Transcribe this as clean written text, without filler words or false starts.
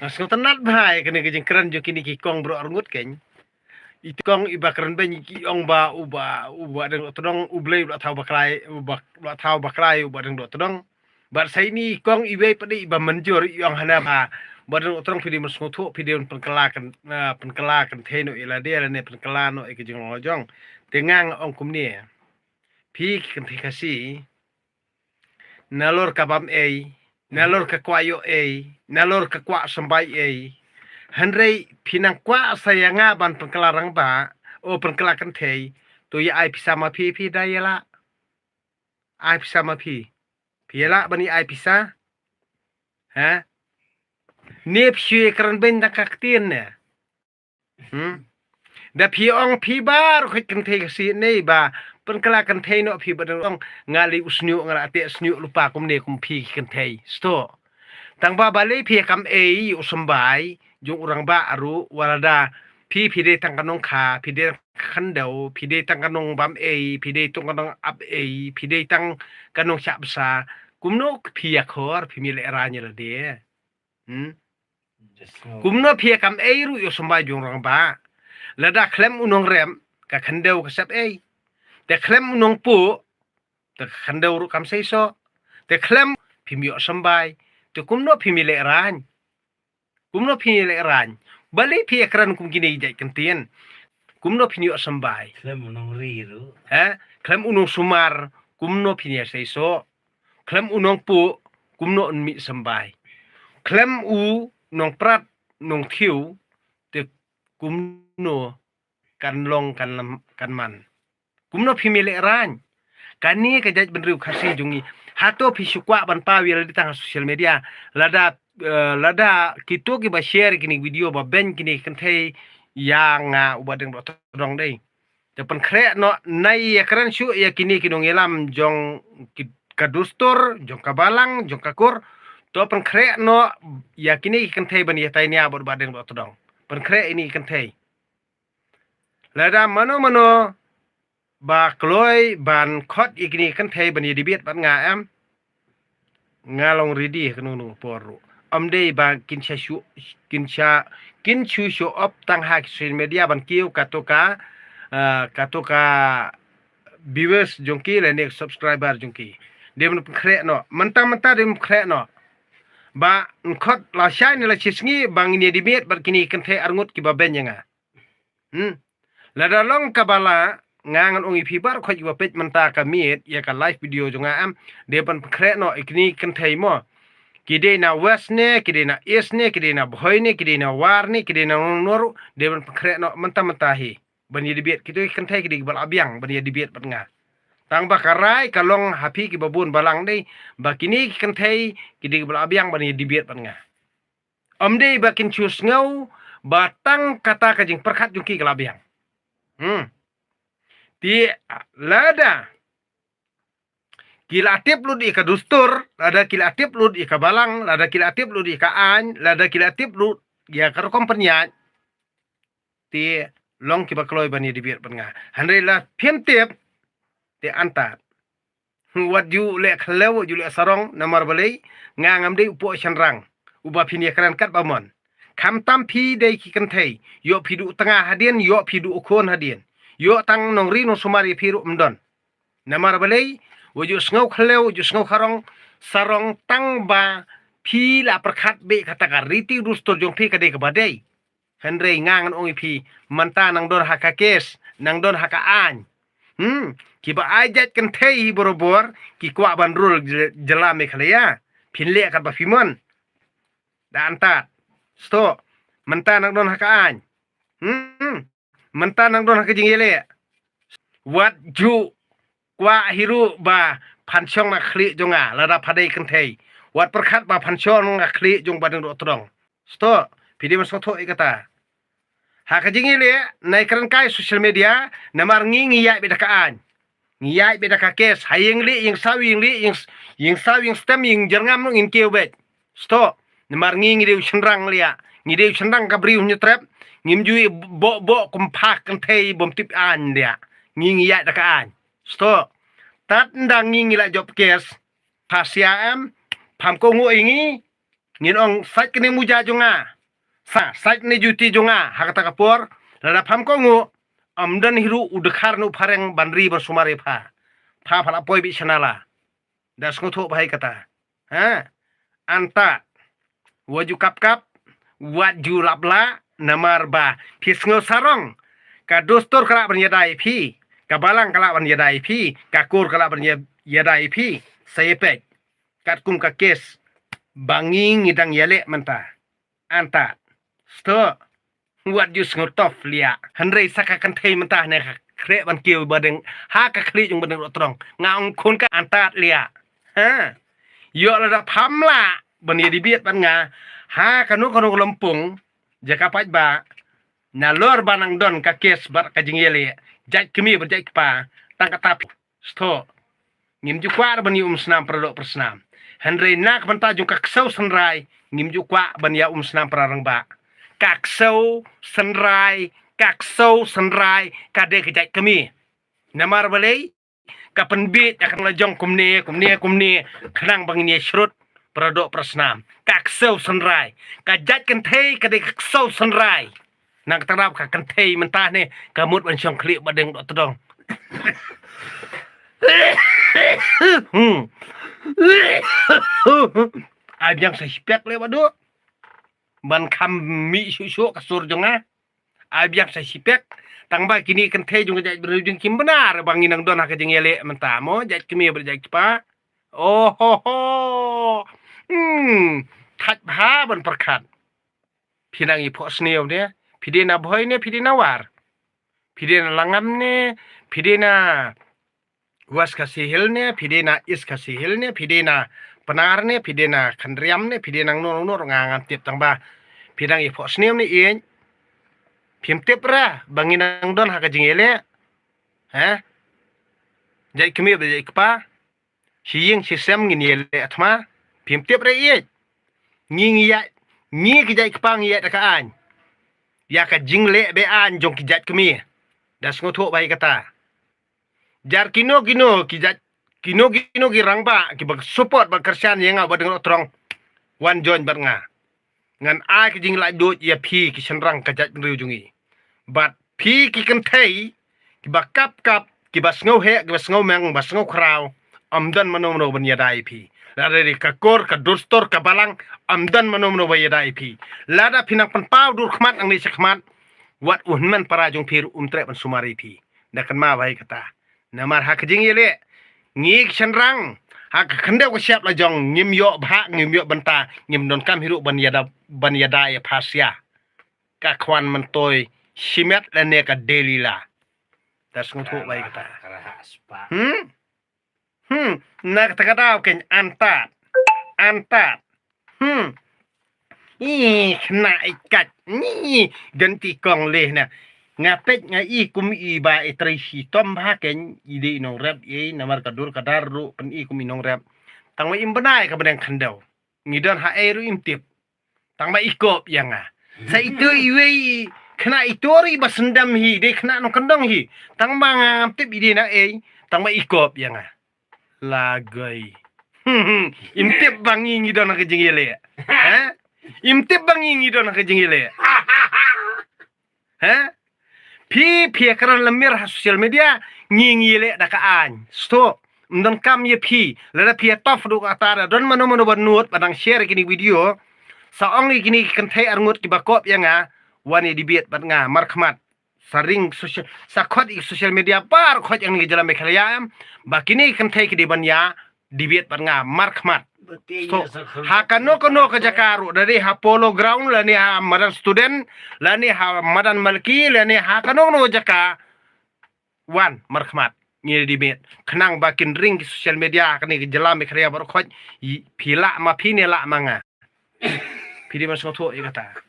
Mas ngotenat bahai kene kejeng keren jo kini ki kong bro arngut keny. Itu kong iba keren ben ki ong ba uba deng todong ublei lo tau baklai lo tau baklai uba deng do todong. Bar sai ni kong ibe pade iba menjur yang hana ba badeng todong pidi mas ngotu pidi penkelakan teno ila dia ne penkelano e kejeng lojong. Tengang ong kumni. Pi kan kasih nalor kabam nalor ke kwayo nalor ke kwa sambai Henry pinang kwa sayanga ban pengkelarang ba o pengkelakan tei to ya ai pisa ma pi dayala ai pisa ma pi la bani ai pisa ha nep syue kran ben da kaktin ne da pi ong pi bar khit kan tei si nei ba pengkelakan tei no pi badong ngali usnyu ngarate snyu lupa kum ne kum pi kan tei sto tang ba bale pi kam usambai jung urang ba aru walada pi de tang kanong kha de khandau de tang kanong bam pi de tung kanong up pi de tang kanong sya besa kumno pi khor pi mi le ranya la de kumno pi kam ru usambai jung urang ba lada klem unong rem ka khandau ka sap te klem unong pu te khandau ru kam seiso te klem pi mi usambai te kumno pi mi le ranya kumno pi le ran balik pi ekran kum gini jai kentien kumno pi yo sambai klem unong riru klem unong sumar kumno pi ya seiso klem unong pu kumno mi sambai klem u nong prat nong thiu te kumno kan long kan man kumno pi mi le ran kani ka jaj benriu khasi jungi hato pi sukwa ban pawi di tang sosial media lada kito ki ba share kini video ba ben kini kentei yang ubadeng do todong dei depan kre no nai ya keren syu ya kini kinong elam jong kadustur jong kabalang jong kakur to pen kre no ya kini kentei ban ya tainya bod badeng do todong pen kre ini kentei lada mano ba kloi ban khot ikini kentei ban ya dibiet ban em ngalong ridi kenunu poru amde ba kin chu show up tang hak social media ban kiu katoka viewers jongki le nek subscriber jongki dem khre no menta dem khre no ba khot la shai ne la chisngi bang ni dibet bar kini kenthe arngut ki ba benyanga la long kabala ngangan ongi pibar khoj wa page menta ka miet ya ka live video jonga am de ban khre no ikni kenthe mo kide na west ne kide na east ne kide na bhoi ne kide na war ne kide na noru de ban khre no menta hi ban yi dibet kitu kenthe kide bal abyang ban yi dibet bat nga tang ba karai kalong hapi ki babun balang dei bakini kenthe kide bal abyang ban yi dibet bat nga amde bakin chus ngau batang kata ka jing perkhat jungki kalabyang ti lada kila tip lu di ka dustur lada kila tip lu di ka balang lada kila tip lu di ka an lada kila tip lu ya ka kompenya ti long ki bakloi bani di biet penga handre la piem tip ti anta wat ju le khlew ju le sarong namar balei ngangam de upo chanrang uba phini kran kat bamon kham tam phi de ki kan thei yo phi du tanga hadien yo phi du khon hadien yo tang nong ri no sumari phiru mdon namar balei wujud ngau khlew wujud ngau kharong sarong tang ba phi la perkhat be kata ka riti dustur jong phi kade ka badai henre ngangan ongi phi manta nang dor haka kes nang dor haka an ki ba ajat kan thei borobor ki kwa bandrul jela me khalaya phinle ka ba phimon da anta sto manta nang don haka an manta nang don haka jingele wat ju kwa hiru ba panchong na khli jonga lada phadai kentei wat perkhat ba panchong na khli jong badeng do todong sto pidi mas tho ikata ha ka jingile nai kran kai social media namar ngi ya bedakaan ngi bedaka kes hayeng li yeng sawing li yeng sawing stem yeng jerngam no ngin kewbet sto namar ngi de chenrang lia ngi de chenrang kabri nyutrep ngim jui bo kumpak kentei bom tip an dia ngi ya dakaan sto tat ndang ngi la job kes pasia am pam ko ngu ingi ngin ong sat kene muja jonga Sait ni juti jonga hakata kapur lada pham ko ngu amdan hiru udkhar nu phareng banri bersumare pha phala poi bi sanala das ngotho bahai kata anta waju kap waju labla namar ba pisngo sarong ka dostor kala bernyadai phi ka balang kala bernyadai phi ka kur kala bernyadai phi sayepek kat kum ka kes banging ngidang yale menta anta sto wat jus ngotof lia hanrei saka kan thei mentah ne kre ban kiu badeng ha ka khri jung badeng trong ngaung khun ka anta lia yo la phamla bani di biet ban nga ha kanu lempung jaka paj ba na lor banang don ka kes bar ka jingele jaj kemi berjaj pa tang kata sto ngim ju kwa bani snam produk persnam hanrei nak banta jung ka ksau sanrai ngim ju kwa bani ya snam prarang ba kaksau senrai kade kejat kami namar balai kapenbit akan lejong kumni kenang bangini shrut produk persnam kaksau senrai kajat kentei kade kaksau senrai nak terap ka kentei mentah ni kamut bancong klik badeng dok tedong Abang saya spek lewat duk ban kami susu kasur jonga abang saya sipek tangba kini kenthe jung jaj berujung kim benar bangin nang don ha kejeng ele mentamo jaj kemi berjaj pa oh ho that bha ban perkhat pinang i phos neu ne pidena bhoi ne pidena war pidena langam ne pidena was kasihil ne pidena is kasihil ne pidena penar ne pidena khandriam ne pidena nang no ngangan tip tangba pidang i phos neu ne in phim tip ra bangin nang don ha kejeng ele jaj kemi berjaj pa siying sistem ngin ele atma phim tip ra i ngi kejaj kepang ya dekaan ya ka jingle be an jong kijat kemi das ngotho bai kata jar kino kijat kino ki rangba ki bag support bag kersian yang ba dengan trong wan join bar nga ngan a ki jing la do ya phi ki senrang kajat riu jungi bat phi ki kan thei ki ba kap ki ba sngo he ki ba sngo meng ba sngo kraw amdan manomno ban ya dai phi dari ka kor ka dostor ka balang amdan manomno ba ya dai phi lada pinang panpau dur khmat ang ni sekmat wat unman parajung phir umtre ban sumari phi dakan ma bai kata namar ha kejing yele ngik senrang ha khendau ko siap la jong ngim yo bha ngim yo banta ngim don kam hiru ban yada ya phasya ka khwan man toy simet la ne ka delila das nguthu bai kata nak takadaw ken antat kena ikat ganti kong leh na ngapet nga i kum i ba itrisi tom ha ken ide nong rap e namar kadur kadarru pen i kum inong rap tang ma imbenai ka bedang khandau ngidon ha eru imtip tang ma ikop yanga sa itu iwe kena itori basendam hi de kena no kendong hi tang ma ngaptip ide na e tang ma ikop yanga lagai imtip bangi ngidon na kejengile imtip bangi ngidon na kejengile pi karan lemir ha sosial media ngingile dakaan stop mdon kam ye pi lada pi tof du kata don mano banut padang share kini video saong kini kentai arngut ki bakop yanga wani dibiet bat nga markhmat saring sosial sakot i sosial media par khot yang jalan mekhalayam bakini kentai ki dibanya dibiet bat nga markhmat so hakano kono ka jakaru dari ha polo ground la ni ha madan student la ni ha madan malki la ni ha kano no jaka wan markhmat ni dibiet kenang bakin ring ki sosial media kani ki jalan mekhalaya bar khot pila ma phine la manga pidi mas ngotho i kata